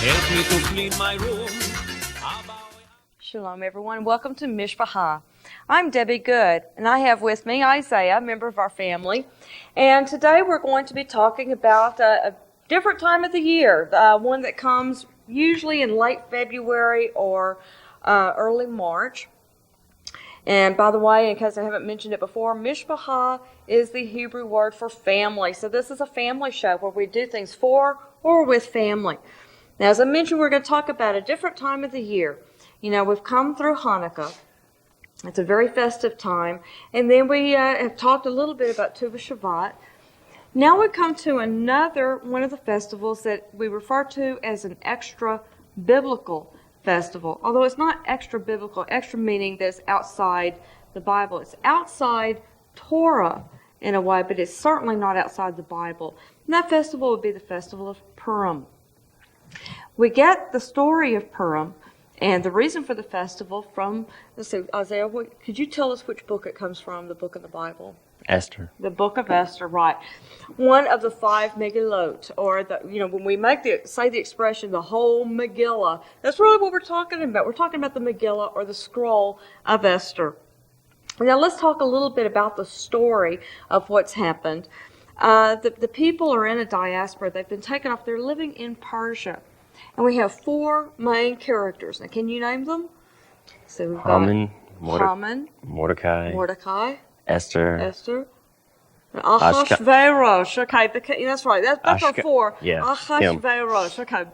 Help me to clean my room. Shalom, everyone. Welcome to Mishpachah. I'm Debbie Good, and I have with me Isaiah, a member of our family. And today we're going to be talking about a different time of the year, one that comes usually in late February or early March. And by the way, in case I haven't mentioned it before, Mishpachah is the Hebrew word for family. So this is a family show where we do things for or with family. Now, as I mentioned, we're going to talk about a different time of the year. You know, we've come through Hanukkah. It's a very festive time. And then we have talked a little bit about Tu B'Shavat. Now we come to another one of the festivals that we refer to as an extra biblical festival. Although it's not extra biblical, extra meaning that it's outside the Bible. It's outside Torah in a way, but it's certainly not outside the Bible. And that festival would be the festival of Purim. We get the story of Purim and the reason for the festival from, let's see, Isaiah, could you tell us which book it comes from, the book of the Bible? Esther. The book of Esther, right. One of the 5 Megillot, or when we say the expression, the whole Megillah, that's really what we're talking about. We're talking about the Megillah or the scroll of Esther. Now let's talk a little bit about the story of what's happened. The people are in a diaspora. They've been taken off. They're living in Persia. And we have 4 main characters. Now, can you name them? So we've got Haman, Mordecai, Esther, Ahasuerus. Okay, that's right. That's our 4. Yeah, Ahasuerus. Okay.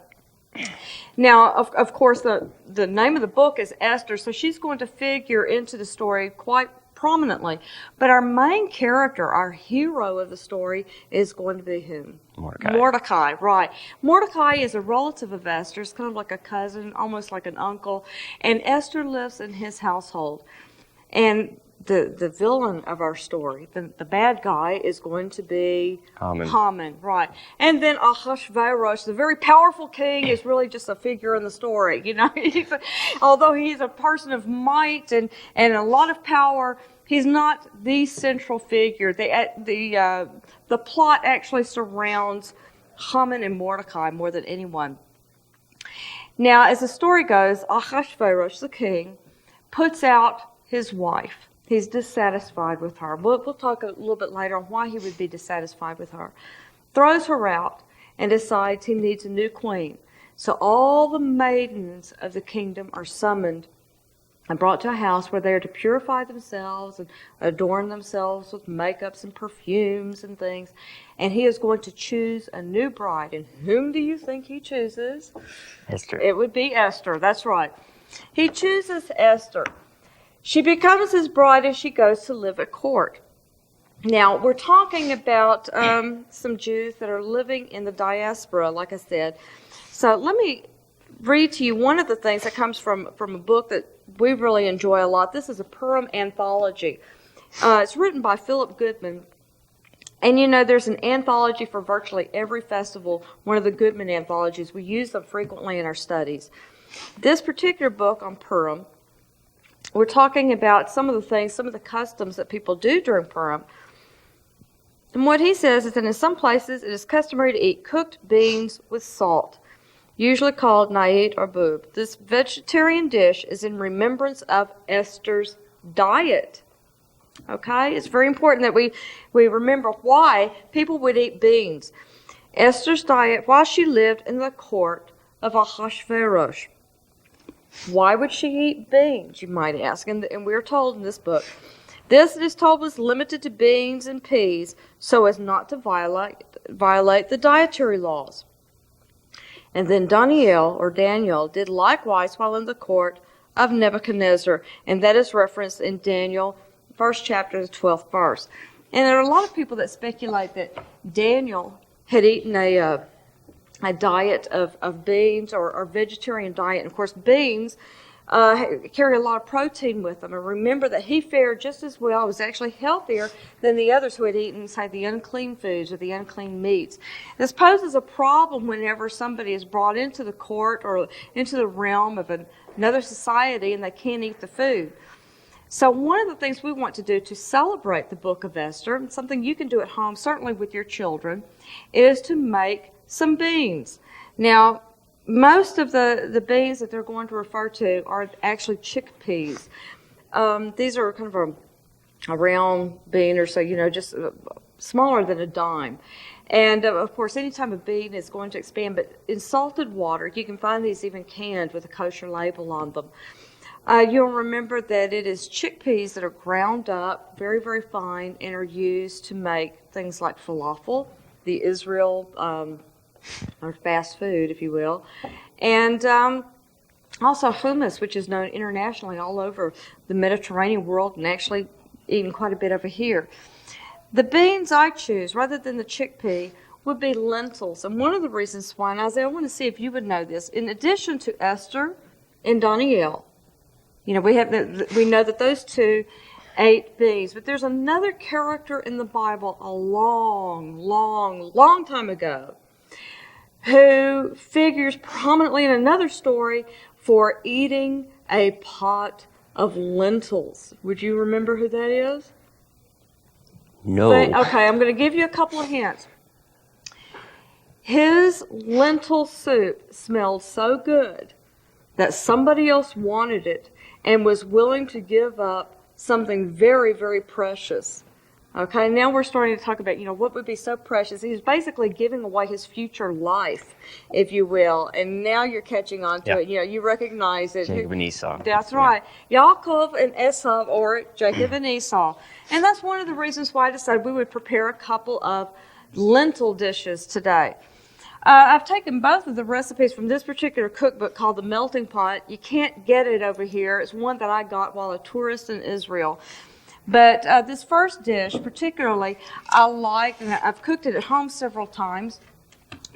Now, of course, the name of the book is Esther, so she's going to figure into the story quite prominently. But our main character, our hero of the story, is going to be whom? Mordecai, right. Mordecai is a relative of Esther. It's kind of like a cousin, almost like an uncle. And Esther lives in his household. And the villain of our story, the bad guy, is going to be Haman, right. And then Ahasuerus, the very powerful king, is really just a figure in the story. You know, although he's a person of might and a lot of power, he's not the central figure. The plot actually surrounds Haman and Mordecai more than anyone. Now, as the story goes, Ahasuerus, the king, puts out his wife. He's dissatisfied with her. We'll talk a little bit later on why he would be dissatisfied with her. Throws her out and decides he needs a new queen. So all the maidens of the kingdom are summoned and brought to a house where they are to purify themselves and adorn themselves with makeups and perfumes and things. And he is going to choose a new bride. And whom do you think he chooses? Esther. It would be Esther. That's right. He chooses Esther. She becomes his bride as she goes to live at court. Now, we're talking about some Jews that are living in the diaspora, like I said. So let me read to you one of the things that comes from a book that we really enjoy a lot. This is a Purim anthology. It's written by Philip Goodman. And you know, there's an anthology for virtually every festival, one of the Goodman anthologies. We use them frequently in our studies. This particular book on Purim, we're talking about some of the customs that people do during Purim. And what he says is that in some places it is customary to eat cooked beans with salt, usually called na'it or boob. This vegetarian dish is in remembrance of Esther's diet. Okay? It's very important that we remember why people would eat beans. Esther's diet while she lived in the court of Ahasuerus. Why would she eat beans, you might ask? And we're told in this book, this, it is told, was limited to beans and peas so as not to violate the dietary laws. And then Daniel did likewise while in the court of Nebuchadnezzar, and that is referenced in Daniel, 1st chapter, the 12th verse. And there are a lot of people that speculate that Daniel had eaten a diet of beans or vegetarian diet. And of course, beans carry a lot of protein with them. And remember that he fared just as well, was actually healthier than the others who had eaten, say, the unclean foods or the unclean meats. This poses a problem whenever somebody is brought into the court or into the realm of another society and they can't eat the food. So one of the things we want to do to celebrate the book of Esther, and something you can do at home, certainly with your children, is to make some beans. Now, most of the beans that they're going to refer to are actually chickpeas. These are kind of a round bean or so, just smaller than a dime. And of course, anytime a bean is going to expand, but in salted water, you can find these even canned with a kosher label on them. You'll remember that it is chickpeas that are ground up very, very fine and are used to make things like falafel, the Israel or fast food, if you will, and also hummus, which is known internationally all over the Mediterranean world and actually eaten quite a bit over here. The beans I choose, rather than the chickpea, would be lentils. And one of the reasons why, and Isaiah, I want to see if you would know this, in addition to Esther and Danielle, we know that those two ate beans. But there's another character in the Bible a long time ago who figures prominently in another story for eating a pot of lentils. Would you remember who that is? No. Okay, I'm going to give you a couple of hints. His lentil soup smelled so good that somebody else wanted it and was willing to give up something very, very precious. Okay, now we're starting to talk about, what would be so precious. He was basically giving away his future life, if you will, and now you're catching on to it. You recognize it. Jacob and Esau. That's right. Yaakov and Esau, or Jacob and Esau. And that's one of the reasons why I decided we would prepare a couple of lentil dishes today. I've taken both of the recipes from this particular cookbook called The Melting Pot. You can't get it over here. It's one that I got while a tourist in Israel. But this first dish particularly I like, and I've cooked it at home several times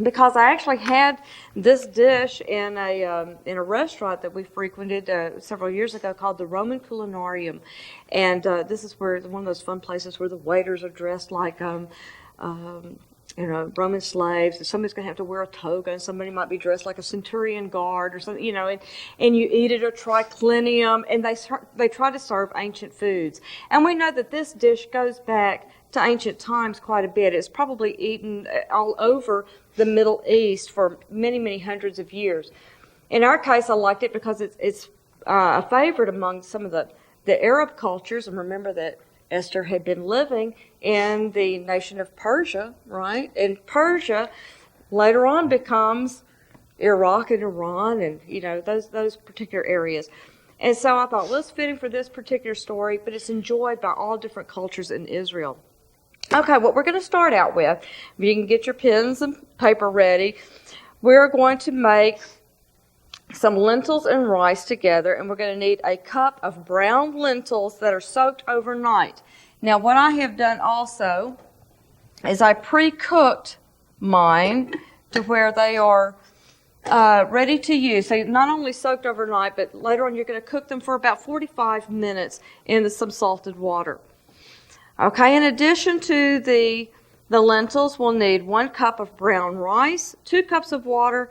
because I actually had this dish in a restaurant that we frequented several years ago called the Roman Culinarium. And this is one of those fun places where the waiters are dressed like Roman slaves, and somebody's going to have to wear a toga, and somebody might be dressed like a centurion guard or something, and you eat at a triclinium, and they try to serve ancient foods. And we know that this dish goes back to ancient times quite a bit. It's probably eaten all over the Middle East for many, many hundreds of years. In our case, I liked it because it's a favorite among some of the Arab cultures, and remember that Esther had been living in the nation of Persia, right? And Persia later on becomes Iraq and Iran and, those particular areas. And so I thought, well, it's fitting for this particular story, but it's enjoyed by all different cultures in Israel. Okay, what we're going to start out with, if you can get your pens and paper ready, we're going to make some lentils and rice together, and we're going to need a cup of brown lentils that are soaked overnight. Now, what I have done also is I pre-cooked mine to where they are ready to use. So not only soaked overnight, but later on you're going to cook them for about 45 minutes in some salted water. Okay, in addition to the lentils, we'll need 1 cup of brown rice, 2 cups of water,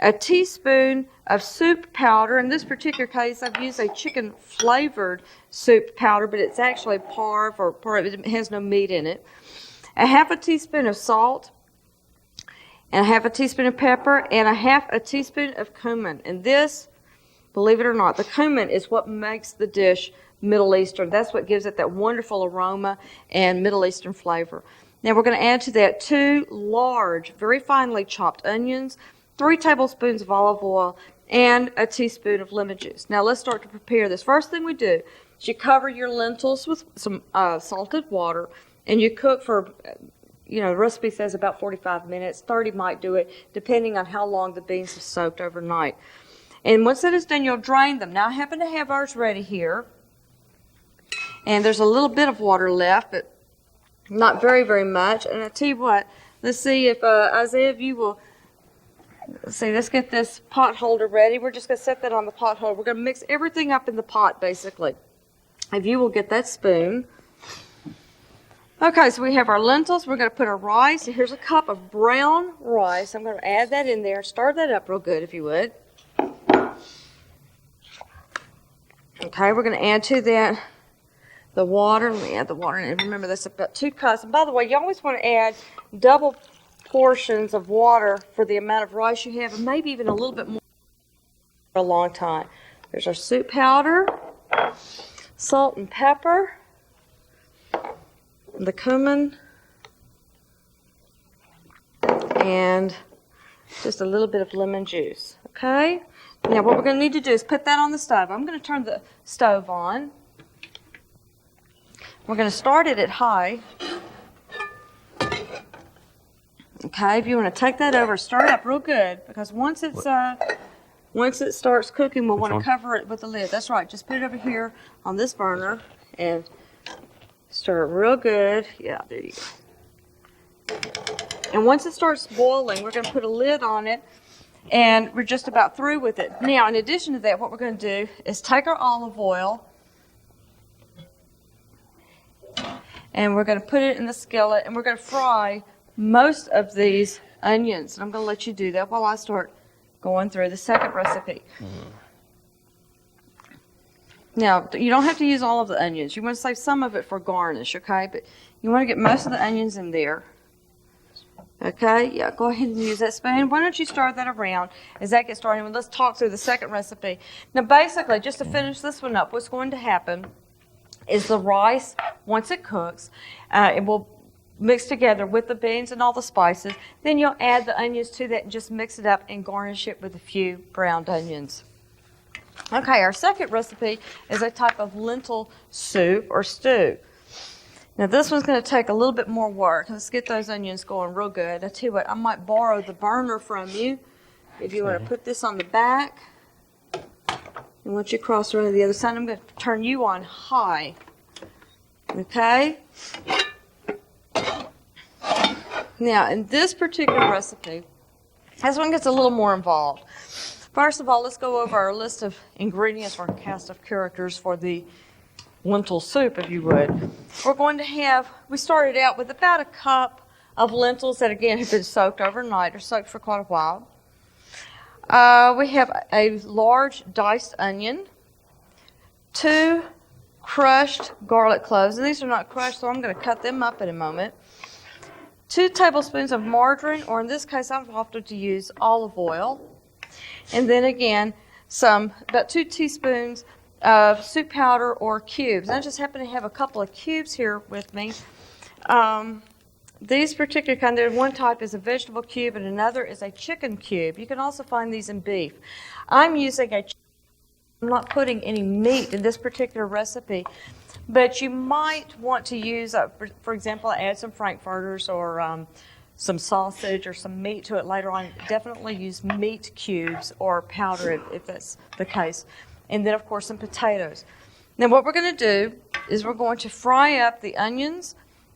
a teaspoon of soup powder. In this particular case, I've used a chicken-flavored soup powder, but it's actually parve, it has no meat in it. A half a teaspoon of salt, and a half a teaspoon of pepper, and a half a teaspoon of cumin. And this, believe it or not, the cumin is what makes the dish Middle Eastern. That's what gives it that wonderful aroma and Middle Eastern flavor. Now we're going to add to that 2 large, very finely chopped onions, 3 tablespoons of olive oil, and a teaspoon of lemon juice. Now let's start to prepare this. First thing we do is you cover your lentils with some salted water, and you cook for, the recipe says about 45 minutes. 30 might do it, depending on how long the beans have soaked overnight. And once that is done, you'll drain them. Now I happen to have ours ready here, and there's a little bit of water left, but not very, very much. And I tell you what, let's see if Isaiah, if you will. Let's get this pot holder ready. We're just going to set that on the pot holder. We're going to mix everything up in the pot, basically. If you will get that spoon. Okay, so we have our lentils. We're going to put our rice. Here's a cup of brown rice. I'm going to add that in there. Stir that up real good, if you would. Okay, we're going to add to that the water. Let me add the water in. Remember, that's about 2 cups. And by the way, you always want to add double portions of water for the amount of rice you have, and maybe even a little bit more for a long time. There's our soup powder, salt and pepper, the cumin, and just a little bit of lemon juice. Okay? Now what we're going to need to do is put that on the stove. I'm going to turn the stove on. We're going to start it at high. Okay, if you want to take that over, stir it up real good, because once it starts cooking, we'll want to cover it with a lid. That's right. Just put it over here on this burner and stir it real good. Yeah, there you go. And once it starts boiling, we're going to put a lid on it, and we're just about through with it. Now, in addition to that, what we're going to do is take our olive oil, and we're going to put it in the skillet, and we're going to fry most of these onions. And I'm going to let you do that while I start going through the second recipe. Now, you don't have to use all of the onions. You want to save some of it for garnish, okay? But you want to get most of the onions in there. Okay, yeah, go ahead and use that spoon. Why don't you stir that around as that gets started? Let's talk through the second recipe. Now, basically, just to finish this one up, what's going to happen is the rice, once it cooks, it will mix together with the beans and all the spices. Then you'll add the onions to that and just mix it up and garnish it with a few browned onions. Okay, our second recipe is a type of lentil soup or stew. Now this one's going to take a little bit more work. Let's get those onions going real good. I tell you what, I might borrow the burner from you if you want to put this on the back. And once you cross around to the other side, I'm going to turn you on high. Okay? Now, in this particular recipe, this one gets a little more involved. First of all, let's go over our list of ingredients or cast of characters for the lentil soup, if you would. We're going to have, we started out with about a cup of lentils that, again, have been soaked overnight or soaked for quite a while. We have a large diced onion, 2 crushed garlic cloves, and these are not crushed, so I'm going to cut them up in a moment. 2 tablespoons of margarine, or in this case, I've opted to use olive oil. And then again, about 2 teaspoons of soup powder or cubes. And I just happen to have a couple of cubes here with me. These particular kind, one type is a vegetable cube and another is a chicken cube. You can also find these in beef. I'm using I'm not putting any meat in this particular recipe, but you might want to use, for example, add some frankfurters or some sausage or some meat to it later on. Definitely use meat cubes or powder if that's the case. And then, of course, some potatoes. Now, what we're going to do is we're going to fry up the onions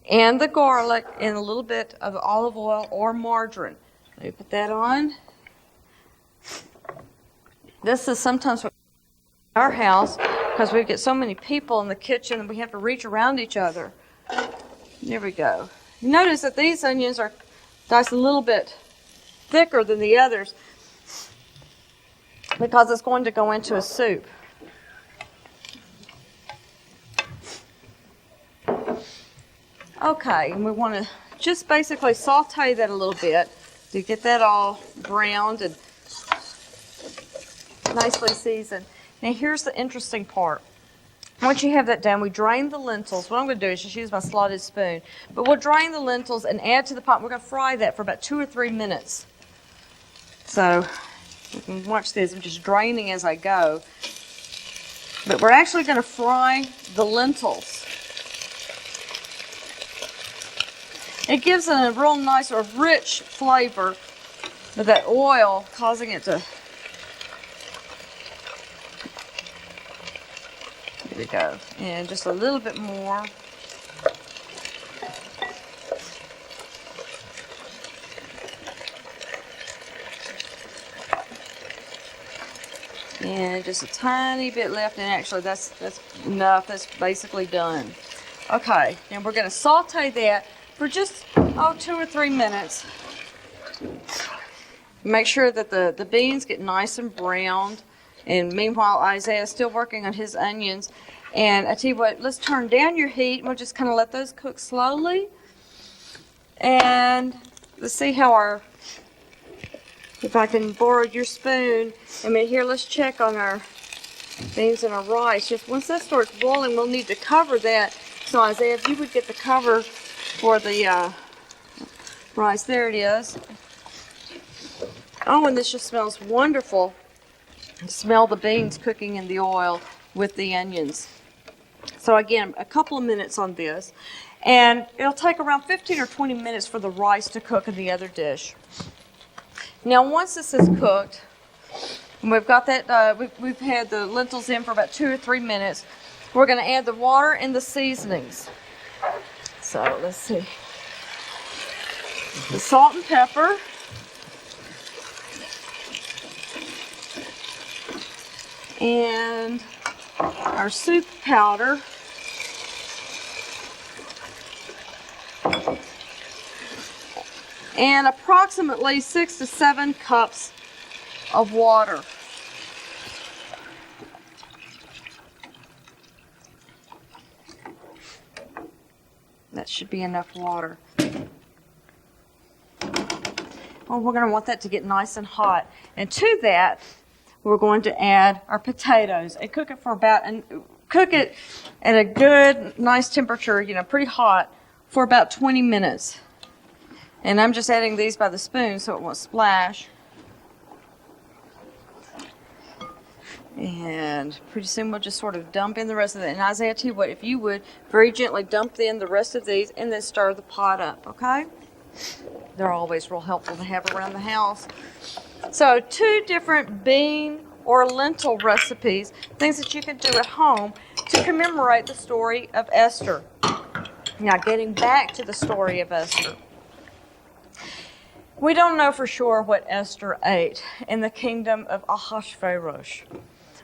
and the garlic in a little bit of olive oil or margarine. Let me put that on. This is sometimes our house, because we get so many people in the kitchen and we have to reach around each other. There we go. You notice that these onions are diced a little bit thicker than the others because it's going to go into a soup. Okay, and we want to just basically saute that a little bit to get that all browned and nicely seasoned. Now here's the interesting part. Once you have that done, we drain the lentils. What I'm going to do is just use my slotted spoon. But we'll drain the lentils and add to the pot. We're going to fry that for about 2 or 3 minutes. So you can watch this. I'm just draining as I go. But we're actually going to fry the lentils. It gives it a real nice or rich flavor with that oil causing it to... Here we go. And just a little bit more. And just a tiny bit left, and actually that's enough. That's basically done. Okay, and we're going to saute that for just 2 or 3 minutes. Make sure that the beans get nice and browned. And meanwhile, Isaiah's still working on his onions. And I tell you what, let's turn down your heat. We'll just kind of let those cook slowly. And let's see how our, if I can borrow your spoon. I mean, here, let's check on our beans and our rice. Just once that starts boiling, we'll need to cover that. So Isaiah, if you would get the cover for the rice. There it is. Oh, and this just smells wonderful. Smell the beans cooking in the oil with the onions. So again, a couple of minutes on this. And it'll take around 15 or 20 minutes for the rice to cook in the other dish. Now, once this is cooked, and we've got that, we've had the lentils in for about 2 or 3 minutes, we're going to add the water and the seasonings. So, let's see. The salt and pepper. And our soup powder. And approximately 6 to 7 cups of water. That should be enough water. Well, we're going to want that to get nice and hot. And to that, we're going to add our potatoes and cook it for cook it at a good, nice temperature, pretty hot, for about 20 minutes. And I'm just adding these by the spoon so it won't splash. And pretty soon we'll just sort of dump in the rest of it. And Isaiah, tell you what, if you would very gently dump in the rest of these and then stir the pot up, okay? They're always real helpful to have around the house. So 2 different bean or lentil recipes, things that you can do at home to commemorate the story of Esther. Now, getting back to the story of Esther. We don't know for sure what Esther ate in the kingdom of Ahasuerus.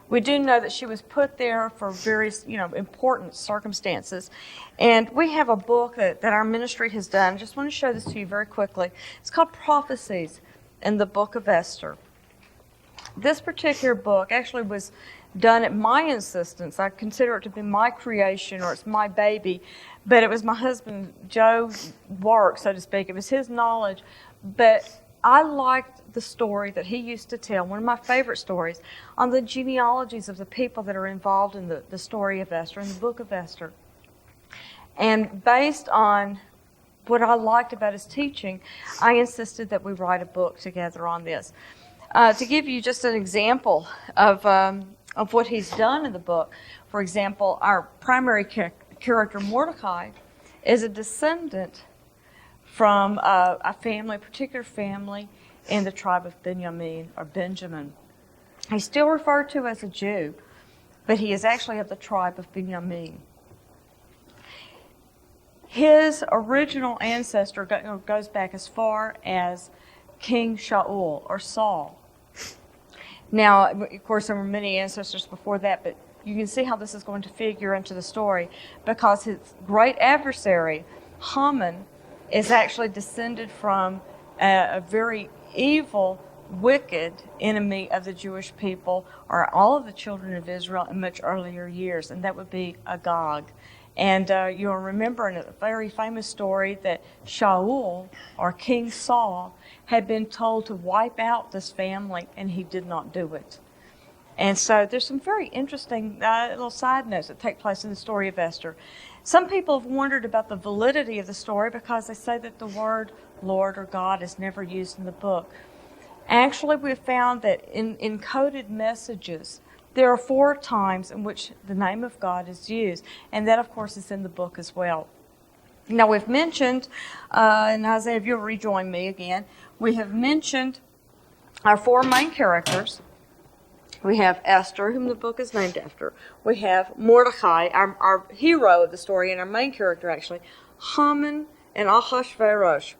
We do know that she was put there for various, important circumstances. And we have a book that our ministry has done. I just want to show this to you very quickly. It's called Prophecies in the Book of Esther. This particular book actually was done at my insistence. I consider it to be my creation, or it's my baby. But it was my husband Joe's work, so to speak. It was his knowledge. But I liked the story that he used to tell, one of my favorite stories, on the genealogies of the people that are involved in the story of Esther, in the book of Esther. And based on what I liked about his teaching, I insisted that we write a book together on this. To give you just an example of what he's done in the book, for example, our primary character, Mordecai, is a descendant from a particular family in the tribe of Benjamin. He's still referred to as a Jew, but he is actually of the tribe of Benjamin. His original ancestor goes back as far as King Shaul, or Saul. Now, of course, there were many ancestors before that, but you can see how this is going to figure into the story, because his great adversary, Haman, is actually descended from a very evil, wicked enemy of the Jewish people, or all of the children of Israel in much earlier years, and that would be Agag. And you'll remember in a very famous story that Shaul, or King Saul, had been told to wipe out this family, and he did not do it. And so there's some very interesting little side notes that take place in the story of Esther. Some people have wondered about the validity of the story because they say that the word Lord or God is never used in the book. Actually, we've found that in encoded messages, there are 4 times in which the name of God is used, and that, of course, is in the book as well. Now, we've mentioned, and Isaiah, if you'll rejoin me again, we have mentioned our 4 main characters. We have Esther, whom the book is named after. We have Mordecai, our hero of the story, and our main character, actually, Haman and Ahasuerus.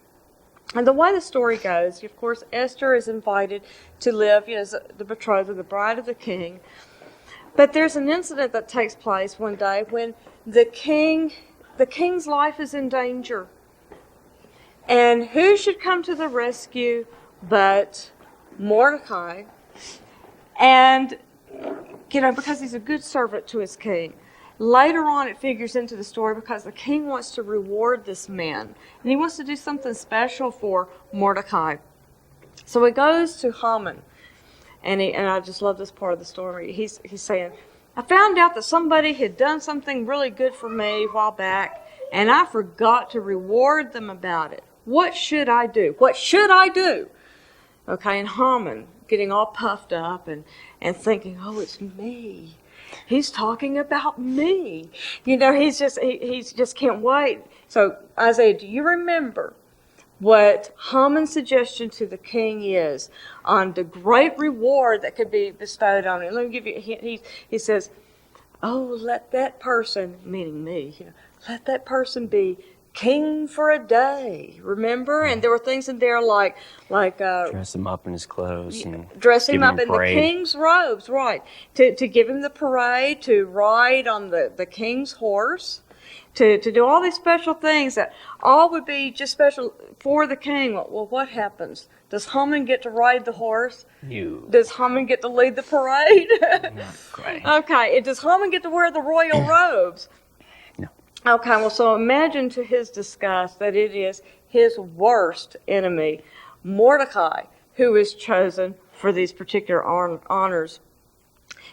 And the way the story goes, of course, Esther is invited to live as the betrothed, the bride of the king. But there's an incident that takes place one day when the king's life is in danger. And who should come to the rescue but Mordecai? And, because he's a good servant to his king. Later on, it figures into the story because the king wants to reward this man, and he wants to do something special for Mordecai. So he goes to Haman, and I just love this part of the story. He's saying, I found out that somebody had done something really good for me a while back, and I forgot to reward them about it. What should I do? What should I do? Okay, and Haman getting all puffed up and thinking, oh, it's me. He's talking about me. You know, he just can't wait. So Isaiah, do you remember what Haman's suggestion to the king is on the great reward that could be bestowed on him? Let me give you a hint. He says, oh, let that person, meaning me, let that person be king for a day. Remember? And there were things in there like dress him up in his clothes and dress him give up a in the parade. king's robes, right? To give him the parade, to ride on the king's horse, to do all these special things that all would be just special for the king. Well, what happens? Does Haman get to ride the horse? No. Does Haman get to lead the parade? Not quite. Okay. Does Haman get to wear the royal robes? No. Okay, well, so imagine to his disgust that it is his worst enemy, Mordecai, who is chosen for these particular honors.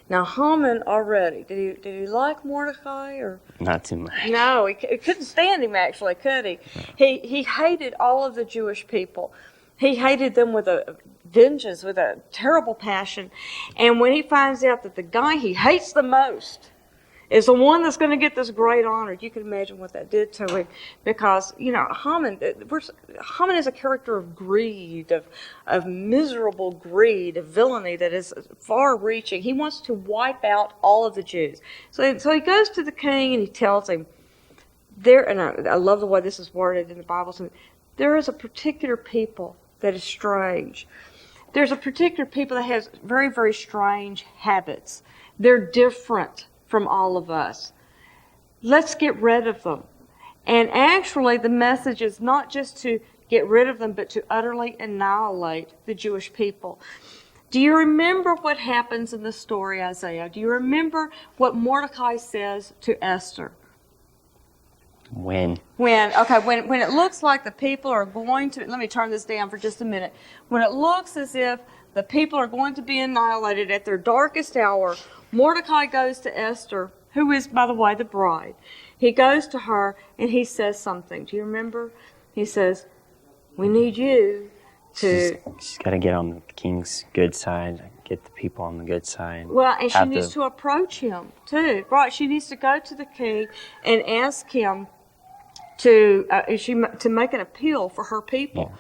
Now, Haman already, did he like Mordecai or? Not too much. No, he couldn't stand him actually, could he? No. He hated all of the Jewish people. He hated them with a vengeance, with a terrible passion. And when he finds out that the guy he hates the most is the one that's going to get this great honor, you can imagine what that did to him. Because, Haman is a character of greed, of miserable greed, of villainy that is far-reaching. He wants to wipe out all of the Jews. So he goes to the king and he tells him, and I love the way this is worded in the Bible, so there is a particular people that is strange. There's a particular people that has very, very strange habits. They're different from all of us. Let's get rid of them. And actually, the message is not just to get rid of them, but to utterly annihilate the Jewish people. Do you remember what happens in the story, Isaiah? Do you remember what Mordecai says to Esther? When it looks like the people are going to, let me turn this down for just a minute. When it looks as if the people are going to be annihilated at their darkest hour, Mordecai goes to Esther, who is, by the way, the bride. He goes to her and he says something. Do you remember? He says, we need you to... She's got to get on the king's good side, get the people on the good side. Well, and she needs to approach him, too. Right, she needs to go to the king and ask him to make an appeal for her people.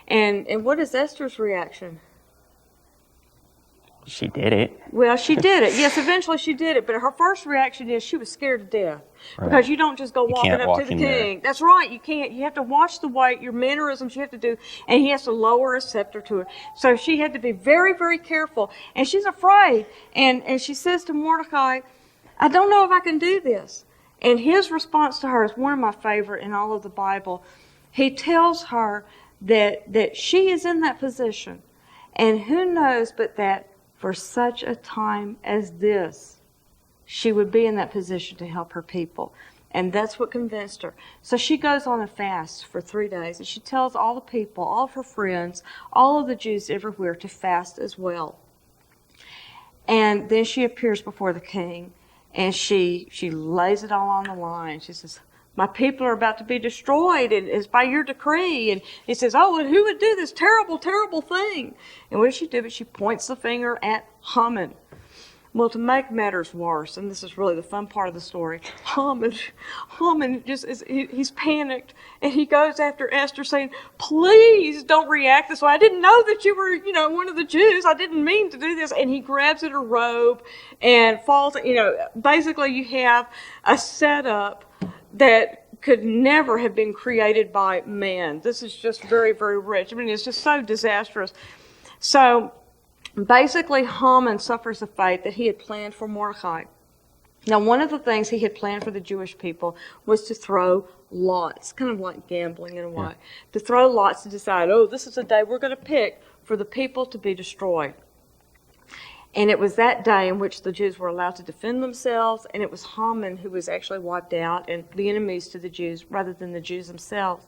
Yeah. And what is Esther's reaction? She did it. Well, she did it. Yes, eventually she did it. But her first reaction is she was scared to death. Right. Because you don't just go walking up to the king. There. That's right. You can't. You have to watch the way, your mannerisms you have to do. And he has to lower a scepter to her. So she had to be very, very careful. And she's afraid. And she says to Mordecai, I don't know if I can do this. And his response to her is one of my favorite in all of the Bible. He tells her that she is in that position. And who knows but that for such a time as this, she would be in that position to help her people. And that's what convinced her. So she goes on a fast for 3 days, and she tells all the people, all of her friends, all of the Jews everywhere to fast as well. And then she appears before the king, and she lays it all on the line. She says, my people are about to be destroyed, and it's by your decree. And he says, oh, and who would do this terrible, terrible thing? And what does she do? But she points the finger at Haman. Well, to make matters worse, and this is really the fun part of the story, Haman just he's panicked, and he goes after Esther saying, please don't react this way. I didn't know that you were, one of the Jews. I didn't mean to do this. And he grabs at her robe and falls, basically you have a setup that could never have been created by man. This is just very, very rich. I mean, it's just so disastrous. So basically, Haman suffers the fate that he had planned for Mordecai. Now, one of the things he had planned for the Jewish people was to throw lots, kind of like gambling in a way, to throw lots to decide, this is a day we're going to pick for the people to be destroyed. And it was that day in which the Jews were allowed to defend themselves, and it was Haman who was actually wiped out, and the enemies to the Jews rather than the Jews themselves.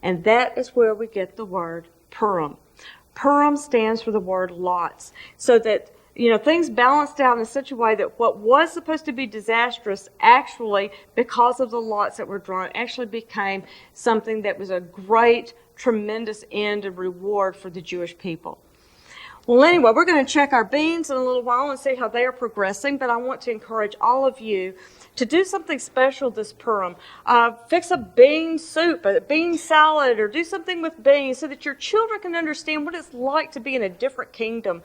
And that is where we get the word Purim. Purim stands for the word lots, so that things balanced out in such a way that what was supposed to be disastrous actually, because of the lots that were drawn, actually became something that was a great, tremendous end and reward for the Jewish people. Well, anyway, we're going to check our beans in a little while and see how they are progressing, but I want to encourage all of you to do something special this Purim. Fix a bean soup, a bean salad, or do something with beans so that your children can understand what it's like to be in a different kingdom.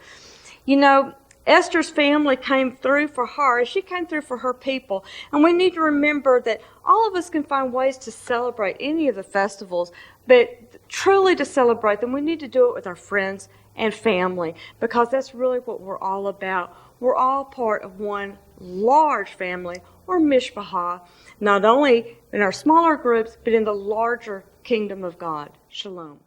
Esther's family came through for her. She came through for her people. And we need to remember that all of us can find ways to celebrate any of the festivals, but truly to celebrate them, we need to do it with our friends and family, because that's really what we're all about. We're all part of one large family, or Mishpachah, not only in our smaller groups, but in the larger kingdom of God. Shalom.